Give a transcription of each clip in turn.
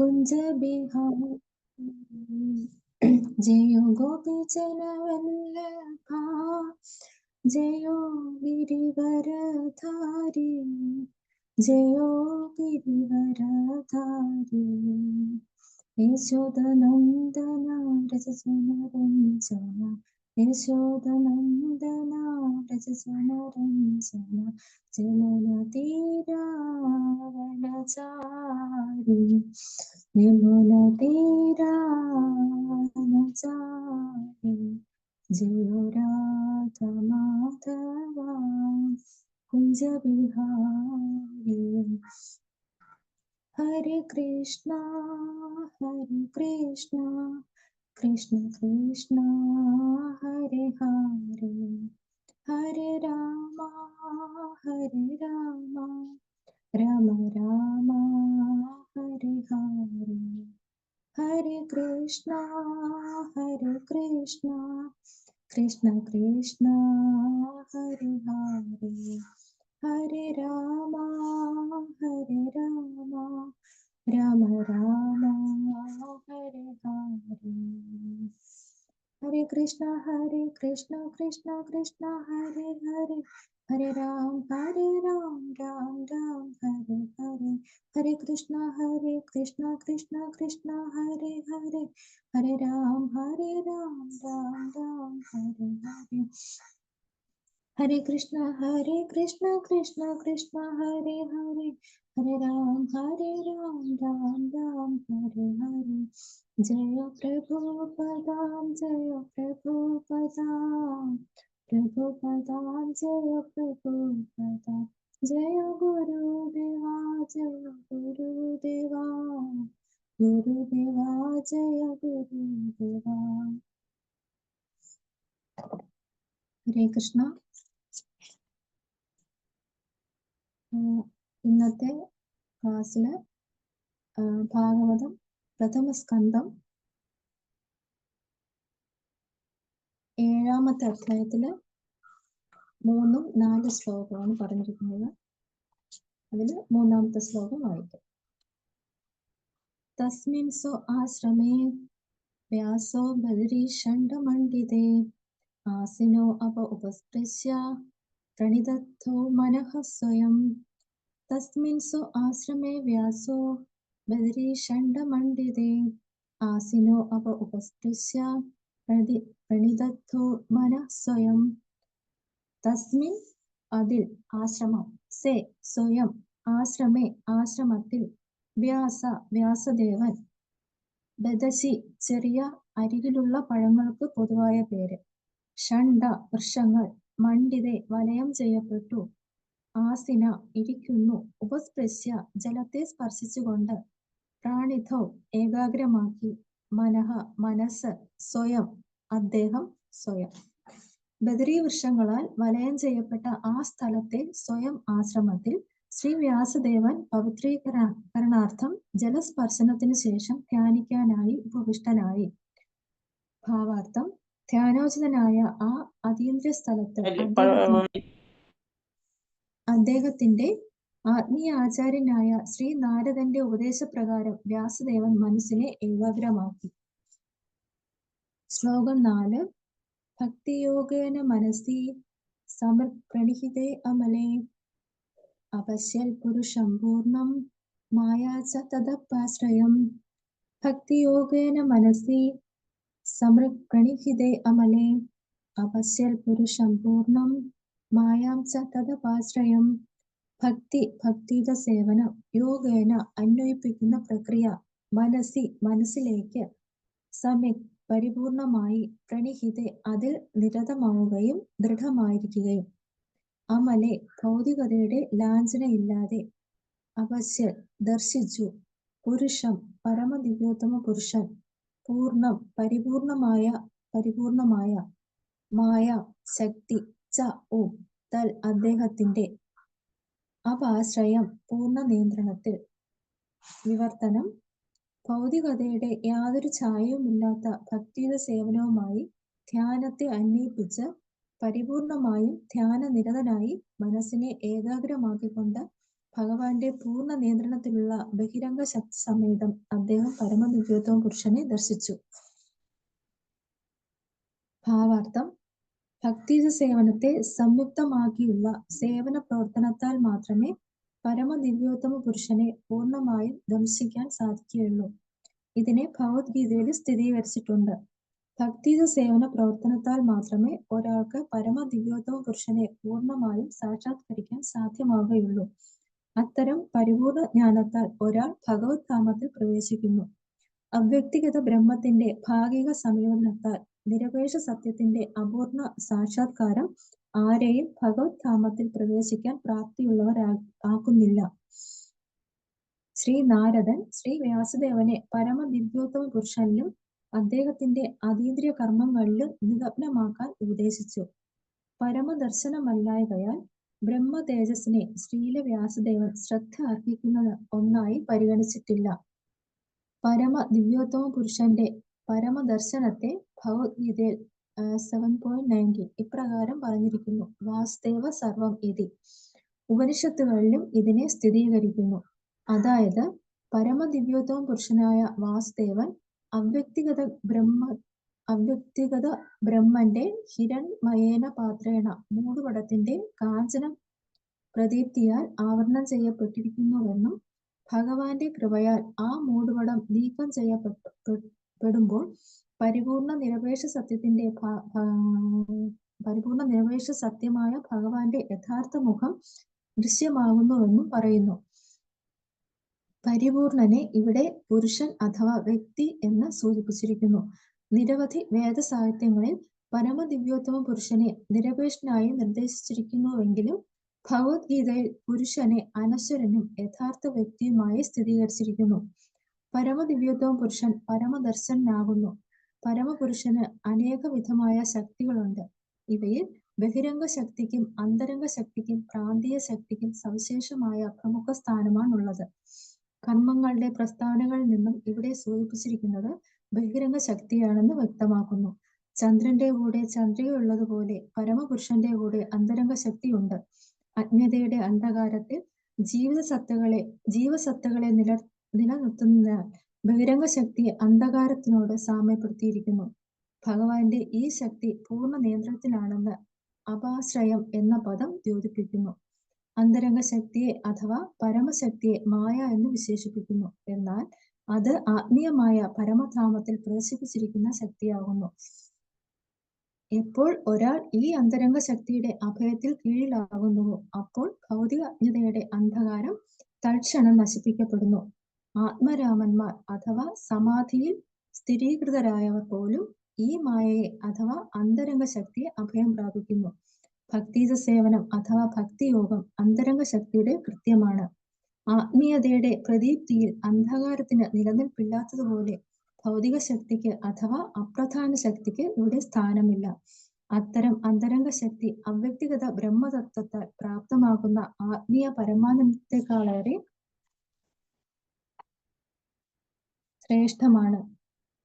कुंज बिहारी जयो गोपीजन वल्लभा जयो गिरिवरधारी जयो गिरिवरधारी यशोदनन्दन रजनरञ्जन यशोदनन्दन रजनरञ्जन जमुनतीरावनचारी यमुनतीरावनचारी जयो राधा माधवा कुंज बिहारी हरे कृष्णा कृष्ण कृष्ण हरे हरे हरे राम राम राम हरे हरे हरे कृष्णा कृष्ण कृष्ण हरे हरे हरे राम राम राम हरे हरे हरे कृष्ण कृष्ण कृष्ण हरे हरे हरे राम राम राम हरे हरे हरे कृष्ण कृष्ण कृष्ण हरे हरे हरे राम राम राम हरे हरे हरे कृष्ण कृष्ण कृष्ण हरे हरे हरे राम राम राम हरे हरे जय प्रभुपदां जय प्रभुपदां जय प्रभुपदां जय गुरुदेवा जय गुरुदेवा जय गुरुदेवा हरे कृष्ण ഇന്നത്തെ ക്ലാസ്സിൽ ഭാഗവതം പ്രഥമ സ്കന്ധം 7-ാമത്തെ അധ്യായത്തില് 3-4 ശ്ലോകമാണ് പറഞ്ഞിരിക്കുന്നത്. അതിൽ 3-ാമത്തെ ശ്ലോകം വായിക്കാം. തസ്മിൻ സോ ആശ്രമേ വ്യാസോ ബദരീഷണ്ഡമണ്ഡിതേ ആസിനോ അപ ഉപസ്പൃശ്യ പ്രണിദത്തോ മനഃ സ്വയം. തസ്മിൻ സോ ആശ്രമേ വ്യാസോ ബദരീഷണ്ഡമണ്ഡിതേ ആസിനോ അപ ഉപസ്പൃശ്യ പ്രണിദത്തോ മനഃ സ്വയം. തസ്മിൻ അതിൽ, ആശ്രമം, സേ സ്വയം, ആശ്രമേ ആശ്രമത്തിൽ, വ്യാസദേവൻ, ബദശി ചെറിയ അരികിലുള്ള പഴങ്ങൾക്ക് പൊതുവായ പേര്, ഷണ്ഡ വൃക്ഷങ്ങൾ, മണ്ഡിതെ വലയം ചെയ്യപ്പെട്ടു, ആസിന ഇരിക്കുന്നു, ഉപസ്പൃശ്യ ജലത്തെ സ്പർശിച്ചുകൊണ്ട്, പ്രാണിധോ ഏകാഗ്രമാക്കി, മനഃ മനസ്സ്, സ്വയം അദ്ദേഹം സ്വയം. ബദരീ വൃക്ഷങ്ങളാൽ വലയം ചെയ്യപ്പെട്ട ആ സ്ഥലത്തെ സ്വയം ആശ്രമത്തിൽ ശ്രീ വ്യാസദേവൻ പവിത്രീകരണാർത്ഥം ജലസ്പർശനത്തിനു ശേഷം ധ്യാനിക്കാനായി ഉപവിഷ്ടനായി. ഭാവാർത്ഥം: ധ്യാനോചിതനായ ആ അതീന്ദ്രിയ സ്ഥലത്ത് അദ്ദേഹത്തിന്റെ ആത്മീയ ആചാര്യനായ ശ്രീ നാരദന്റെ ഉപദേശപ്രകാരം വ്യാസദേവൻ മനസ്സിനെ ഏകാഗ്രമാക്കി. ശ്ലോകം 4. ഭക്തിയോഗേന മനസി സമർപ്രണിഹിതേ അമലേ അപശ്യൽ പുരുഷം പൂർണ്ണം മായാ ച തദപാശ്രയം. ഭക്തിയോഗേന മനസി സമർപ്രണിഹിതേ അമലേ അപശ്യൽ പുരുഷം പൂർണ്ണം മായാം ച തദപാശ്രയം. ഭക്തിയുടെ സേവനം, യോഗേന അന്വയിപ്പിക്കുന്ന പ്രക്രിയ, മനസ്സിലേക്ക്, സമ്യക് പരിപൂർണമായി, പ്രണിഹിതെ അതിൽ നിരതമാവുകയും ദൃഢമായിരിക്കുകയും, അമലെ ഭൗതികതയുടെ ലാഞ്ചനയില്ലാതെ, അപശ്യൽ ദർശിച്ചു, പുരുഷം പരമദിവ്യോത്തമ പുരുഷൻ, പൂർണ്ണം പരിപൂർണമായ, മായ ശക്തി, ച തൽ അദ്ദേഹത്തിന്റെ, അപാശ്രയം പൂർണ്ണ നിയന്ത്രണത്തിൽ. വിവർത്തനം: ഭൗതികതയുടെ യാതൊരു ഛായയുമില്ലാത്ത ഭക്തിയുടെ സേവനവുമായി ധ്യാനത്തെ അന്വയിപ്പിച്ച് പരിപൂർണമായും ധ്യാനനിരതനായി മനസ്സിനെ ഏകാഗ്രമാക്കിക്കൊണ്ട് ഭഗവാന്റെ പൂർണ്ണ നിയന്ത്രണത്തിലുള്ള ബഹിരംഗ ശക്തി സമേതം അദ്ദേഹം പരമദിവ്യോത്തമ പുരുഷനെ ദർശിച്ചു. ഭാവാർത്ഥം: ഭക്തിജ സേവനത്തെ സംയുക്തമാക്കിയുള്ള സേവന പ്രവർത്തനത്താൽ മാത്രമേ പരമദിവ്യോത്തമ പുരുഷനെ പൂർണ്ണമായും ദംശിക്കാൻ സാധിക്കുകയുള്ളൂ. ഇതിനെ ഭഗവത്ഗീതയിൽ സ്ഥിരീകരിച്ചിട്ടുണ്ട്. ഭക്തിജ സേവന പ്രവർത്തനത്താൽ മാത്രമേ ഒരാൾക്ക് പരമദിവ്യോത്തമ പുരുഷനെ പൂർണ്ണമായും സാക്ഷാത്കരിക്കാൻ സാധ്യമാവുകയുള്ളൂ. അത്തരം പരിപൂർണ ജ്ഞാനത്താൽ ഒരാൾ ഭഗവത് ധാമത്തിൽ പ്രവേശിക്കുന്നു. അവ്യക്തിഗത ബ്രഹ്മത്തിന്റെ ഭാഗിക സംയോജനത്താൽ നിരപേക്ഷ സത്യത്തിന്റെ അപൂർണ സാക്ഷാത്കാരം ആരെയും ഭഗവത് ധാമത്തിൽ പ്രവേശിക്കാൻ പ്രാപ്തിയുള്ളവരാക്കുന്നില്ല. ശ്രീ നാരദൻ ശ്രീ വ്യാസദേവനെ പരമദിവ്യോത്തമ പുരുഷനിലും അദ്ദേഹത്തിന്റെ അതീന്ദ്രിയ കർമ്മങ്ങളിലും നിമഗ്നമാക്കാൻ ഉപദേശിച്ചു. പരമദർശനമല്ലായകയാൽ ബ്രഹ്മ തേജസ്സിനെ ശ്രീല വ്യാസദേവൻ ശ്രദ്ധ അർഹിക്കുന്നത് ഒന്നായി പരിഗണിച്ചിട്ടില്ല. പരമ ദിവ്യോത്തമ പുരുഷന്റെ പരമദർശനത്തെ ഭഗവത്ഗീതയിൽ 7.19 ഇപ്രകാരം പറഞ്ഞിരിക്കുന്നു: വാസുദേവ സർവം ഇതി. ഉപനിഷത്തുകളിലും ഇതിനെ സ്ഥിരീകരിക്കുന്നു. അതായത് പരമദിവ്യോത്തമ പുരുഷനായ വാസുദേവൻ അവ്യക്തിഗത ബ്രഹ്മന്റെ ഹിരൺമയേന പാത്രേണ മൂടുപടത്തിന്റെ കാഞ്ചന പ്രദീപ്തിയാൽ ആവരണം ചെയ്യപ്പെട്ടിരിക്കുന്നുവെന്നും ഭഗവാന്റെ കൃപയാൽ ആ മൂടുപടം നീക്കം ചെയ്യപ്പെടുമ്പോൾ പരിപൂർണ നിരപേക്ഷ സത്യമായ ഭഗവാന്റെ യഥാർത്ഥ മുഖം ദൃശ്യമാകുന്നുവെന്നും പറയുന്നു. പരിപൂർണനെ ഇവിടെ പുരുഷൻ അഥവാ വ്യക്തി എന്ന് സൂചിപ്പിച്ചിരിക്കുന്നു. നിരവധി വേദസാഹിത്യങ്ങളിൽ പരമദിവ്യോത്തമ പുരുഷനെ നിരപേക്ഷനായി നിർദ്ദേശിച്ചിരിക്കുന്നുവെങ്കിലും ഭഗവത്ഗീതയിൽ പുരുഷനെ അനശ്വരനും യഥാർത്ഥ വ്യക്തിയുമായി സ്ഥിരീകരിച്ചിരിക്കുന്നു. പരമദിവ്യോത്തമ പുരുഷൻ പരമദർശനാകുന്നു. പരമപുരുഷന് അനേകവിധമായ ശക്തികളുണ്ട്. ഇവയിൽ ബഹിരംഗ ശക്തിക്കും അന്തരംഗ ശക്തിക്കും പ്രാന്തീയ ശക്തിക്കും സവിശേഷമായ പ്രമുഖ സ്ഥാനമാണുള്ളത്. കർമ്മങ്ങളുടെ പ്രസ്താവനകളിൽ നിന്നും ഇവിടെ സൂചിപ്പിച്ചിരിക്കുന്നത് ബഹിരംഗ ശക്തിയാണെന്ന് വ്യക്തമാക്കുന്നു. ചന്ദ്രന്റെ കൂടെ ചന്ദ്രികയുള്ളതുപോലെ പരമപുരുഷന്റെ കൂടെ അന്തരംഗ ശക്തിയുണ്ട്. അജ്ഞതയുടെ അന്ധകാരത്തിൽ ജീവസത്തകളെ നിലനിർത്തുന്നതിനാൽ ബഹിരംഗ ശക്തിയെ അന്ധകാരത്തിനോട് സാമ്യപ്പെടുത്തിയിരിക്കുന്നു. ഭഗവാന്റെ ഈ ശക്തി പൂർണ്ണ നിയന്ത്രണത്തിലാണെന്ന് അപാശ്രയം എന്ന പദം ദ്യോതിപ്പിക്കുന്നു. അന്തരംഗ ശക്തിയെ അഥവാ പരമശക്തിയെ മായ എന്ന് വിശേഷിപ്പിക്കുന്നു. എന്നാൽ അത് ആത്മീയമായ പരമധാമത്തിൽ പ്രദർശിപ്പിച്ചിരിക്കുന്ന ശക്തിയാകുന്നു. എപ്പോൾ ഒരാൾ ഈ അന്തരംഗ ശക്തിയുടെ അഭയത്തിൽ കീഴിലാകുന്നുവോ അപ്പോൾ ഭൗതിക അജ്ഞതയുടെ അന്ധകാരം തൽക്ഷണം നശിപ്പിക്കപ്പെടുന്നു. ആത്മരാമന്മാർ അഥവാ സമാധിയിൽ സ്ഥിരീകൃതരായവർ പോലും ഈ മായയെ അഥവാ അന്തരംഗ ശക്തിയെ അഭയം പ്രാപിക്കുന്നു. ഭക്തിജ സേവനം അഥവാ ഭക്തിയോഗം അന്തരംഗ ശക്തിയുടെ കൃത്യമാണ്. ആത്മീയതയുടെ പ്രദീപ്തിയിൽ അന്ധകാരത്തിന് നിലനിൽപ്പില്ലാത്തതുപോലെ ഭൗതിക ശക്തിക്ക് അഥവാ അപ്രധാന ശക്തിക്ക് ഇവിടെ സ്ഥാനമില്ല. അത്തരം അന്തരംഗ ശക്തി അവ്യക്തിഗത ബ്രഹ്മതത്വത്താൽ പ്രാപ്തമാകുന്ന ആത്മീയ പരമാനന്ദത്തെക്കാളേറെ ശ്രേഷ്ഠമാണ്.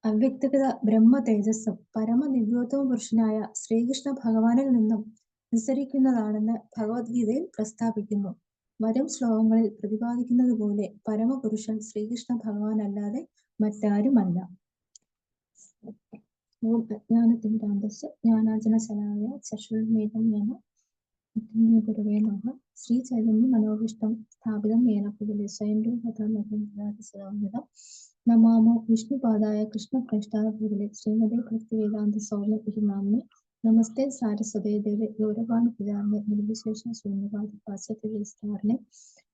അവ്യക്തിഗത ബ്രഹ്മ തേജസ്സും പരമദിവ്യോത്തമ പുരുഷനായ ശ്രീകൃഷ്ണ ഭഗവാനിൽ നിന്നും നിസ്സരിക്കുന്നതാണെന്ന് ഭഗവത്ഗീതയിൽ പ്രസ്താവിക്കുന്നു. വരും ശ്ലോകങ്ങളിൽ പ്രതിപാദിക്കുന്നത് പോലെ പരമപുരുഷൻ ശ്രീകൃഷ്ണ ഭഗവാൻ അല്ലാതെ മറ്റാരുമല്ല. ഓം അജ്ഞാനതിമിരാന്ധസ്യ ജ്ഞാനാഞ്ജനശലായ ചക്ഷുരുന്മീലിതം യേന തസ്मै ഗുരവേ നമഃ. ശ്രീ ചൈതന്യ മനോഭീഷ്ടം സ്ഥാപിതം യേന ഭൂതലേ സ്വയം രൂപം നമാമോ വിഷ്ണുപാദായ കൃഷ്ണപ്രേഷ്ഠായ ഭൂതലേ ശ്രീമതേ ഭക്തിവേദാന്ത സ്വാമി ഇതി നാമ്നേ. നമസ്തേ സാരസ്വതേ ദേവേ ഗൗരവാണി പ്രചാരണേ നിർവിശേഷ ശൂന്യവാദി പാശ്ചാത്യ വിസ്താരണേ.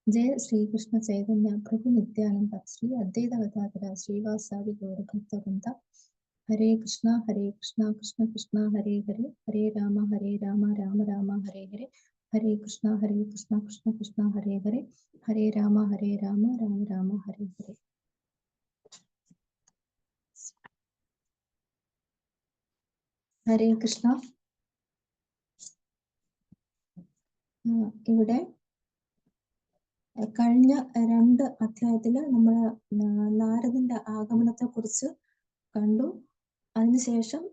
ജയ ശ്രീകൃഷ്ണ ചൈതന്യ പ്രഭു നിത്യാനന്ദ ശ്രീ അദ്വൈത ഗദാധര ശ്രീവാസാദി ഗൗരഭക്തവൃന്ദ. ഹരേ കൃഷ്ണ കൃഷ്ണ കൃഷ്ണ ഹരേ ഹരേ ഹരേ രാമ രാമ രാമ ഹരേ ഹരേ. ഹരേ കൃഷ്ണ കൃഷ്ണ കൃഷ്ണ ഹരേ ഹരേ ഹരേ രാമ രാമ രാമ ഹരേ ഹരേ. ഹരേ കൃഷ്ണ. ഇവിടെ കഴിഞ്ഞ 2 അധ്യായത്തില് നമ്മൾ നാരദന്റെ ആഗമനത്തെ കുറിച്ച് കണ്ടു. അതിനുശേഷം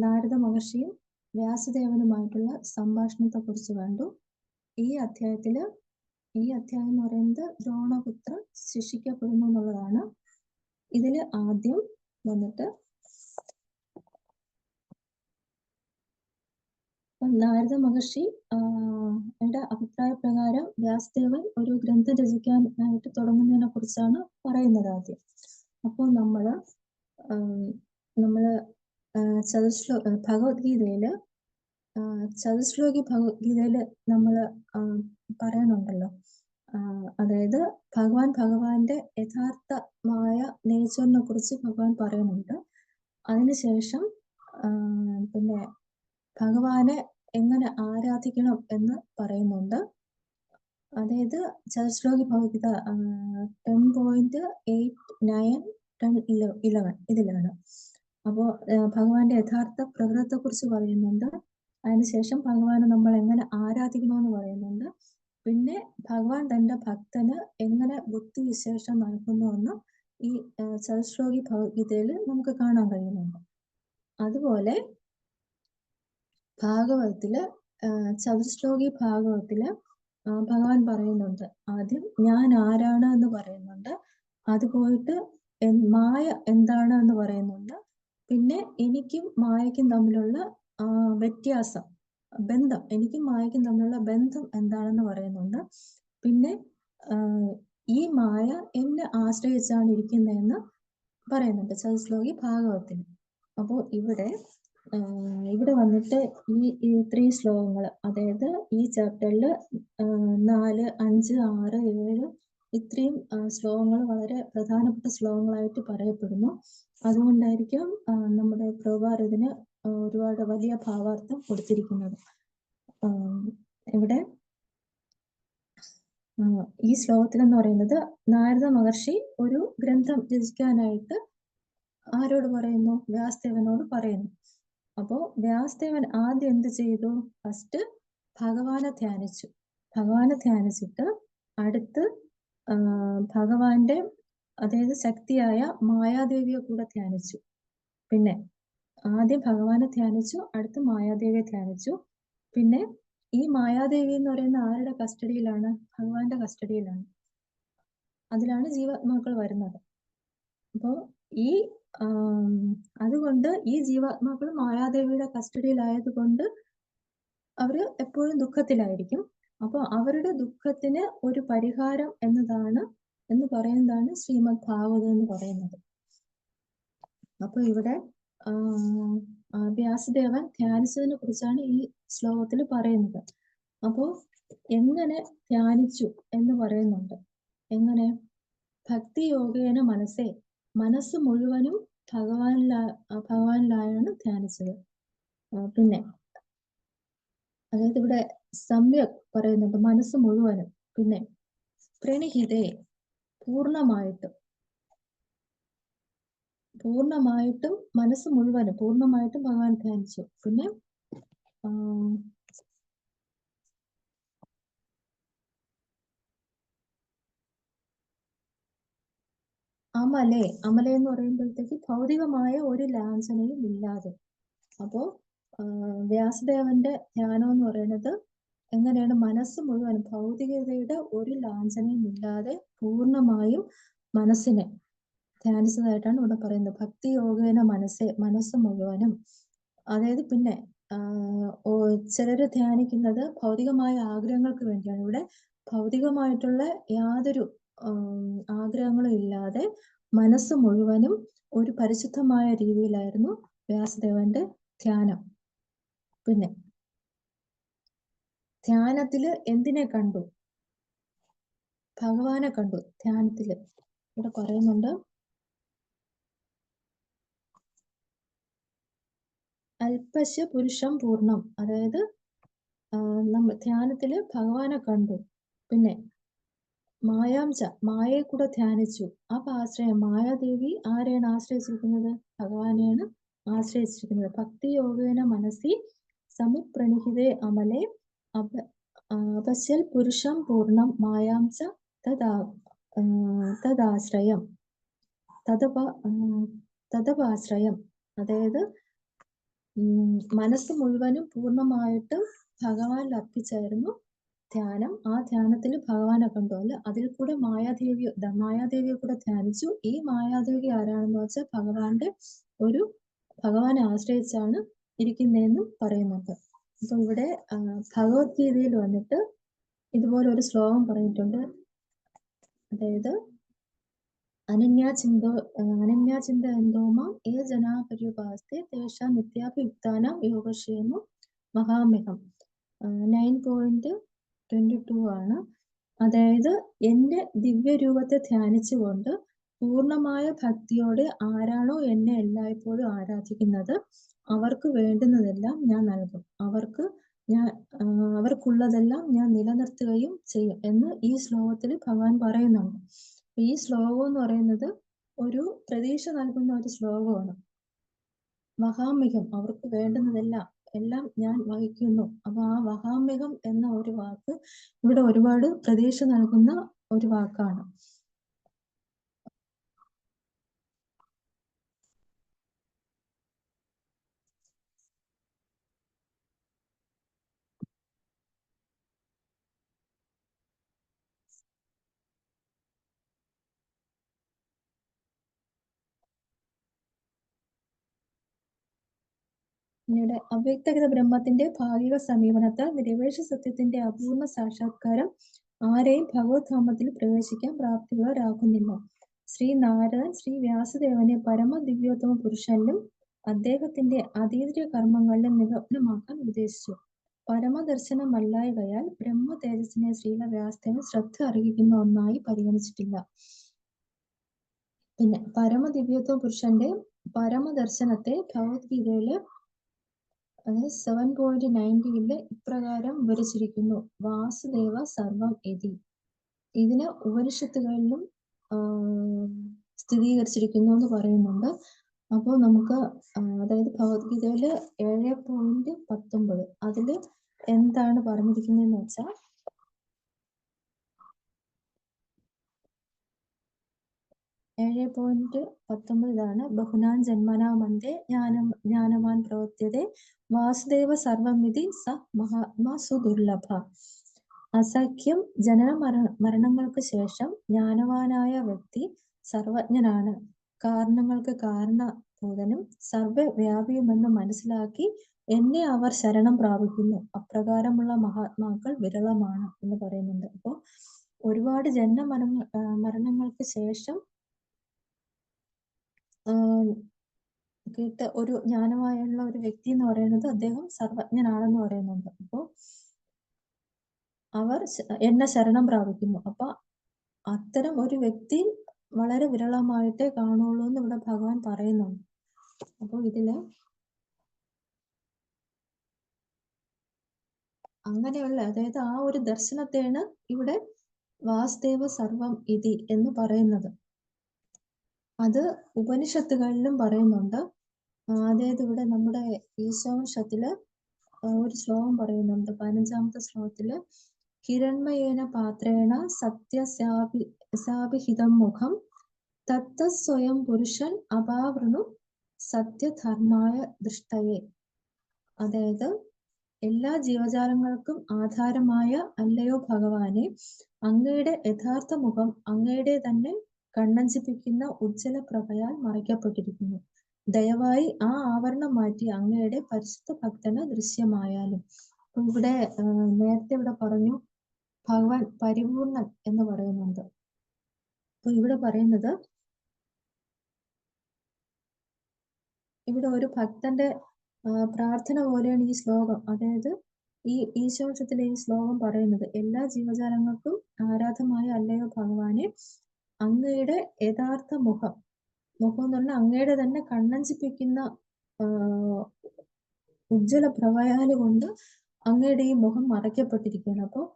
നാരദ മഹർഷിയും വ്യാസദേവനുമായിട്ടുള്ള സംഭാഷണത്തെ കുറിച്ച് കണ്ടു. ഈ അധ്യായത്തില് ഈ അധ്യായം എന്ന് പറയുന്നത് ദ്രോണപുത്രൻ ശിക്ഷിക്കപ്പെടുന്നു എന്നുള്ളതാണ്. ഇതില് ആദ്യം വന്നിട്ട് നാരദ മഹർഷി യുടെ അഭിപ്രായ പ്രകാരം വ്യാസദേവൻ ഒരു ഗ്രന്ഥം രചിക്കാനായിട്ട് തുടങ്ങുന്നതിനെ കുറിച്ചാണ് പറയുന്നത് ആദ്യം. അപ്പോൾ നമ്മള് ഭഗവത്ഗീതയില് ചതുശ്ലോകി ഭഗവത്ഗീതയില് നമ്മള് പറയുന്നുണ്ടല്ലോ, അതായത് ഭഗവാന്റെ യഥാർത്ഥമായ നേച്ചറിനെ കുറിച്ച് ഭഗവാൻ പറയുന്നുണ്ട്. അതിനുശേഷം പിന്നെ ഭഗവാനെ എങ്ങനെ ആരാധിക്കണം എന്ന് പറയുന്നുണ്ട്. അതായത് ചതുശ്ലോകി ഭഗവത്ഗീത 10.8, 9, 10, 11 ഇതിലാണ്. അപ്പോൾ ഭഗവാന്റെ യഥാർത്ഥ പ്രകൃതത്തെ കുറിച്ച് പറയുന്നുണ്ട്. അതിനുശേഷം ഭഗവാനെ നമ്മൾ എങ്ങനെ ആരാധിക്കണമെന്ന് പറയുന്നുണ്ട്. പിന്നെ ഭഗവാൻ തന്റെ ഭക്തന് എങ്ങനെ ബുദ്ധിവിശേഷം നൽകുന്നുവെന്ന് ഈ ചതുശ്ലോകി ഭഗവത്ഗീതയിൽ നമുക്ക് കാണാൻ കഴിയുന്നുണ്ട്. അതുപോലെ ഭാഗവതത്തില് ചതുശ്ലോകി ഭാഗവതത്തില് ഭഗവാൻ പറയുന്നുണ്ട്, ആദ്യം ഞാൻ ആരാണ് എന്ന് പറയുന്നുണ്ട്. അത് പോയിട്ട് മായ എന്താണ് എന്ന് പറയുന്നുണ്ട്. പിന്നെ എനിക്കും മായയ്ക്കും തമ്മിലുള്ള വ്യത്യാസം, ബന്ധം, എനിക്കും മായയ്ക്കും തമ്മിലുള്ള ബന്ധം എന്താണെന്ന് പറയുന്നുണ്ട്. പിന്നെ ഈ മായ എന്നെ ആശ്രയിച്ചാണ് ഇരിക്കുന്നതെന്ന് പറയുന്നുണ്ട് ചതുശ്ലോകി ഭാഗവതത്തിൽ. അപ്പോൾ ഇവിടെ വന്നിട്ട് ഈ 3 ശ്ലോകങ്ങൾ, അതായത് ഈ ചാപ്റ്ററിൽ 4, 5, 6, 7 ഇത്രയും ശ്ലോകങ്ങൾ വളരെ പ്രധാനപ്പെട്ട ശ്ലോകങ്ങളായിട്ട് പറയപ്പെടുന്നു. അതുകൊണ്ടായിരിക്കും നമ്മുടെ പ്രഭുപാദർ ഇതിന് ഒരുപാട് വലിയ ഭാവാർത്ഥം കൊടുത്തിരിക്കുന്നത്. ഇവിടെ ഈ ശ്ലോകത്തിൽ എന്ന് പറയുന്നത് നാരദ മഹർഷി ഒരു ഗ്രന്ഥം രചിക്കാനായിട്ട് ആരോട് പറയുന്നു? വ്യാസദേവനോട് പറയുന്നു. അപ്പോ വ്യാസദേവൻ ആദ്യം എന്ത് ചെയ്തു? ഫസ്റ്റ് ഭഗവാനെ ധ്യാനിച്ചു. ഭഗവാനെ ധ്യാനിച്ചിട്ട് അടുത്ത് ഭഗവാന്റെ, അതായത് ശക്തിയായ മായാദേവിയെ കൂടെ ധ്യാനിച്ചു. പിന്നെ ആദ്യം ഭഗവാനെ ധ്യാനിച്ചു, അടുത്ത് മായാദേവിയെ ധ്യാനിച്ചു. പിന്നെ ഈ മായാദേവി എന്ന് പറയുന്ന ആരുടെ കസ്റ്റഡിയിലാണ്? ഭഗവാന്റെ കസ്റ്റഡിയിലാണ്. അതിലാണ് ജീവാത്മാക്കൾ വരുന്നത്. അപ്പോൾ അതുകൊണ്ട് ഈ ജീവാത്മാക്കൾ മായാദേവിയുടെ കസ്റ്റഡിയിലായതുകൊണ്ട് അവര് എപ്പോഴും ദുഃഖത്തിലായിരിക്കും. അപ്പോൾ അവരുടെ ദുഃഖത്തിന് ഒരു പരിഹാരം എന്ന് പറയുന്നതാണ് ശ്രീമദ് ഭാഗവതം എന്ന് പറയുന്നത്. അപ്പൊ ഇവിടെ വ്യാസദേവൻ ധ്യാനിച്ചതിനെ കുറിച്ചാണ് ഈ ശ്ലോകത്തിൽ പറയുന്നത്. അപ്പോ എങ്ങനെ ധ്യാനിച്ചു എന്ന് പറയുന്നുണ്ട്. എങ്ങനെ? ഭക്തി യോഗേന മനസ്സ് മുഴുവനും ഭഗവാനിലായാണ് ധ്യാനിച്ചത്. പിന്നെ അതായത് ഇവിടെ സമ്യക് പറയുന്നുണ്ട്, മനസ്സ് മുഴുവനും. പിന്നെ പ്രണിഹിതേ, പൂർണ്ണമായിട്ടും മനസ്സ് മുഴുവനും പൂർണ്ണമായിട്ടും ഭഗവാൻ ധ്യാനിച്ചു. പിന്നെ അമല എന്ന് പറയുമ്പോഴത്തേക്ക് ഭൗതികമായ ഒരു ലാഞ്ചനയും ഇല്ലാതെ. അപ്പോ വ്യാസദേവന്റെ ധ്യാനം എന്ന് പറയുന്നത് എങ്ങനെയാണ്? മനസ്സ് മുഴുവൻ ഭൗതികതയുടെ ഒരു ലാഞ്ചനയും ഇല്ലാതെ പൂർണ്ണമായും മനസ്സിനെ ധ്യാനിച്ചതായിട്ടാണ് ഇവിടെ പറയുന്നത്. ഭക്തി യോഗേന മനസ്സ് മുഴുവനും. അതായത് പിന്നെ ചിലര് ധ്യാനിക്കുന്നത് ഭൗതികമായ ആഗ്രഹങ്ങൾക്ക് വേണ്ടിയാണ്. ഇവിടെ ഭൗതികമായിട്ടുള്ള യാതൊരു ആഗ്രഹങ്ങളും ഇല്ലാതെ മനസ്സ് മുഴുവനും ഒരു പരിശുദ്ധമായ രീതിയിലായിരുന്നു വ്യാസദേവന്റെ ധ്യാനം. പിന്നെ ധ്യാനത്തില് എന്തിനെ കണ്ടു? ഭഗവാനെ കണ്ടു ധ്യാനത്തില്. ഇവിടെ പറയുന്നുണ്ട്, അല്പശ്യ പുരുഷം പൂർണ്ണം. അതായത് നമ്മൾ ധ്യാനത്തില് ഭഗവാനെ കണ്ടു. പിന്നെ മായയെ കൂടെ ധ്യാനിച്ചു. അപ്പൊ മായാദേവി ആരെയാണ് ആശ്രയിച്ചിരിക്കുന്നത്? ഭഗവാനെയാണ് ആശ്രയിച്ചിരിക്കുന്നത്. ഭക്തി യോഗേന മനസ്സി സമിപ്രണിഹിതേ അമലേ അപശ്യൽ പുരുഷം പൂർണ്ണം മായാംച തദാശ്രയം തദപാശ്രയം. അതായത് മനസ്സ് മുഴുവനും പൂർണ്ണമായിട്ടും ഭഗവാനിൽ അർപ്പിച്ചായിരുന്നു ധ്യാനം. ആ ധ്യാനത്തിൽ ഭഗവാനെ കണ്ടു. അല്ല അതിൽ കൂടെ മായാദേവിയെ കൂടെ ധ്യാനിച്ചു. ഈ മായാദേവി ആരാണെന്ന് വെച്ചാൽ ഭഗവാനെ ആശ്രയിച്ചാണ് ഇരിക്കുന്നതെന്നും പറയുന്നുണ്ട്. അപ്പൊ ഇവിടെ ഭഗവത്ഗീതയിൽ വന്നിട്ട് ഇതുപോലെ ഒരു ശ്ലോകം പറഞ്ഞിട്ടുണ്ട്. അതായത് അനന്യാചിന്തയന്തോമാം ഏ ജനാ പര്യുപാസ്തേ തേഷാം നിത്യാഭിയുക്താനാം യോഗക്ഷേമം മഹാമ്യഹം. 9.22 ആണ്. അതായത് എന്റെ ദിവ്യരൂപത്തെ ധ്യാനിച്ചുകൊണ്ട് പൂർണ്ണമായ ഭക്തിയോടെ ആരാണോ എന്നെ എല്ലായ്പ്പോഴും ആരാധിക്കുന്നത് അവർക്ക് വേണ്ടുന്നതെല്ലാം ഞാൻ നൽകും. അവർക്കുള്ളതെല്ലാം ഞാൻ നിലനിർത്തുകയും ചെയ്യും എന്ന് ഈ ശ്ലോകത്തിൽ ഭഗവാൻ പറയുന്നുണ്ട്. ഈ ശ്ലോകം എന്ന് പറയുന്നത് ഒരു പ്രതീക്ഷ നൽകുന്ന ഒരു ശ്ലോകമാണ്. മഹാമ്യഹം, അവർക്ക് വേണ്ടുന്നതെല്ലാം ഞാൻ വഹിക്കുന്നു. അപ്പൊ ആ മഹാമ്യഹം എന്ന ഒരു വാക്ക് ഇവിടെ ഒരുപാട് പ്രതീക്ഷ നൽകുന്ന ഒരു വാക്കാണ്. പിന്നീട് അവ്യക്തഗത ബ്രഹ്മത്തിന്റെ ഭാഗിക സമീപനത്താൽ നിരപേക്ഷ സത്യത്തിന്റെ അപൂർണ സാക്ഷാത്കാരം ആരെയും ഭഗവത്ധാമത്തിൽ പ്രവേശിക്കാൻ പ്രാപ്തിയുള്ളവരാക്കുന്നില്ല. ശ്രീ നാരദൻ ശ്രീ വ്യാസദേവനെ പരമ ദിവ്യോത്തമ പുരുഷനിലും അദ്ദേഹത്തിന്റെ അതീന്ദ്രിയ കർമ്മങ്ങളിലും നിമഗ്നമാക്കാൻ ഉപദേശിച്ചു. പരമദർശനമല്ലായകയാൽ ബ്രഹ്മ തേജസ്സിനെ ശ്രീല വ്യാസദേവൻ ശ്രദ്ധ അർഹിക്കുന്ന ഒന്നായി പരിഗണിച്ചിട്ടില്ല. പിന്നെ പരമദിവ്യോത്തമ പുരുഷന്റെ പരമദർശനത്തെ ഭഗവത്ഗീതയില് 7.90 ഇപ്രകാരം വിവരിച്ചിരിക്കുന്നു. വാസുദേവ സർവം ഇതി. ഇതിന് ഉപനിഷത്തുകളിലും സ്ഥിരീകരിച്ചിരിക്കുന്നു എന്ന് പറയുന്നുണ്ട്. അപ്പോൾ നമുക്ക് അതായത് ഭഗവത്ഗീതയില് 7.19 അതില് എന്താണ് പറഞ്ഞിരിക്കുന്നതെന്ന് വെച്ചാൽ 7.19 ഇതാണ്. ബഹുനാൻ ജന്മനാ മന്ദേ ജ്ഞാനവാൻ പ്രവർത്യതേ വാസുദേവ സർവമിതി സ മഹാത്മാ സുദുർലഭ. അസഖ്യം ജനന മരണങ്ങൾക്ക് ശേഷം ജ്ഞാനവാനായ വ്യക്തി സർവജ്ഞനാണ്, കാരണങ്ങൾക്ക് കാരണഭൂതനും സർവവ്യാപിയുമെന്ന് മനസ്സിലാക്കി എന്നെ അവർ ശരണം പ്രാപിക്കുന്നു. അപ്രകാരമുള്ള മഹാത്മാക്കൾ വിരളമാണ് എന്ന് പറയുന്നുണ്ട്. അപ്പോൾ ഒരുപാട് മരണങ്ങൾക്ക് ശേഷം കേട്ട ഒരു ജ്ഞാനമായുള്ള ഒരു വ്യക്തി എന്ന് പറയുന്നത് അദ്ദേഹം സർവജ്ഞനാണെന്ന് പറയുന്നുണ്ട്. അപ്പോൾ അവർ എന്നെ ശരണം പ്രാപിക്കുന്നു. അപ്പൊ അത്തരം ഒരു വ്യക്തി വളരെ വിരളമായിട്ടേ കാണുള്ളൂ എന്ന് ഇവിടെ ഭഗവാൻ പറയുന്നുണ്ട്. അപ്പോൾ ഇതില് അങ്ങനെയുള്ള അതായത് ആ ഒരു ദർശനത്തെയാണ് ഇവിടെ വാസുദേവ സർവം ഇതി എന്ന് പറയുന്നത്. അത് ഉപനിഷത്തുകളിലും പറയുന്നുണ്ട്. അതായത് ഇവിടെ നമ്മുടെ ഈശോപനിഷത്തില് ഒരു ശ്ലോകം പറയുന്നുണ്ട്. 15-ാമത്തെ ശ്ലോകത്തില് ഹിരൺമയേന പാത്രേണ സത്യസാഭിഹിതം മുഖം തത്ത സ്വയം പുരുഷൻ അപാവൃണു സത്യധർമായ ദൃഷ്ടയെ. അതായത് എല്ലാ ജീവജാലങ്ങൾക്കും ആധാരമായ അല്ലയോ ഭഗവാനെ, അങ്ങയുടെ യഥാർത്ഥ മുഖം അങ്ങയുടെ തന്നെ കണ്ണഞ്ചിപ്പിക്കുന്ന ഉജ്ജ്വല പ്രഭയാൽ മറയ്ക്കപ്പെട്ടിരിക്കുന്നു. ദയവായി ആ ആവരണം മാറ്റി അങ്ങയുടെ പരിശുദ്ധ ഭക്തന് ദൃശ്യമായാലും. ഇവിടെ നേരത്തെ ഇവിടെ പറഞ്ഞു ഭഗവാൻ പരിപൂർണൻ എന്ന് പറയുന്നുണ്ട്. അപ്പൊ ഇവിടെ പറയുന്നത് ഇവിടെ ഒരു ഭക്തന്റെ പ്രാർത്ഥന പോലെയാണ് ഈ ശ്ലോകം. അതായത് ഈ ഈശോപനിഷത്തിലെ ഈ ശ്ലോകം പറയുന്നത് എല്ലാ ജീവജാലങ്ങൾക്കും ആരാധമായ അല്ലയോ ഭഗവാനെ, അങ്ങയുടെ യഥാർത്ഥ മുഖം എന്ന് പറഞ്ഞാൽ അങ്ങയുടെ തന്നെ കണ്ണഞ്ചിപ്പിക്കുന്ന ഉജ്ജ്വല പ്രഭയാല് കൊണ്ട് അങ്ങയുടെ ഈ മുഖം മറയ്ക്കപ്പെട്ടിരിക്കുകയാണ്. അപ്പോൾ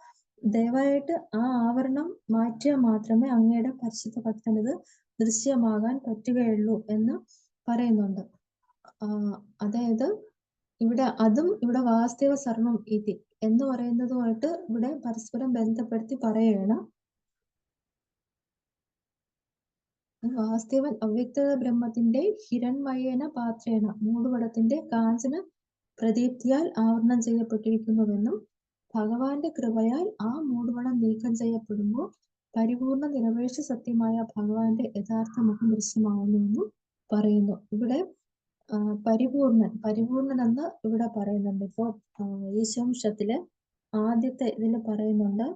ദയവായിട്ട് ആ ആവരണം മാറ്റിയാൽ മാത്രമേ അങ്ങയുടെ പരിശുദ്ധ ഭക്തനത് ദൃശ്യമാകാൻ പറ്റുകയുള്ളൂ എന്ന് പറയുന്നുണ്ട്. അതായത് ഇവിടെ വാസുദേവ സർവം ഇതി എന്ന് പറയുന്നതുമായിട്ട് ഇവിടെ പരസ്പരം ബന്ധപ്പെടുത്തി പറയുകയാണ്. വാസുദേവൻ അവ്യക്ത ബ്രഹ്മത്തിന്റെ ഹിരൺമയേന പാത്രേണ മൂടുപടത്തിന്റെ കാഞ്ചന പ്രദീപ്തിയാൽ ആവരണം ചെയ്യപ്പെട്ടിരിക്കുന്നുവെന്നും ഭഗവാന്റെ കൃപയാൽ ആ മൂടുപടം നീക്കം ചെയ്യപ്പെടുമ്പോൾ പരിപൂർണ നിരപേക്ഷ സത്യമായ ഭഗവാന്റെ യഥാർത്ഥ മുഖം ദൃശ്യമാവുന്നുവെന്നും പറയുന്നു. ഇവിടെ പരിപൂർണൻ എന്ന് ഇവിടെ പറയുന്നുണ്ട്. ഇപ്പോ ഈശോംശത്തില് ആദ്യത്തെ ഇതിൽ പറയുന്നുണ്ട്,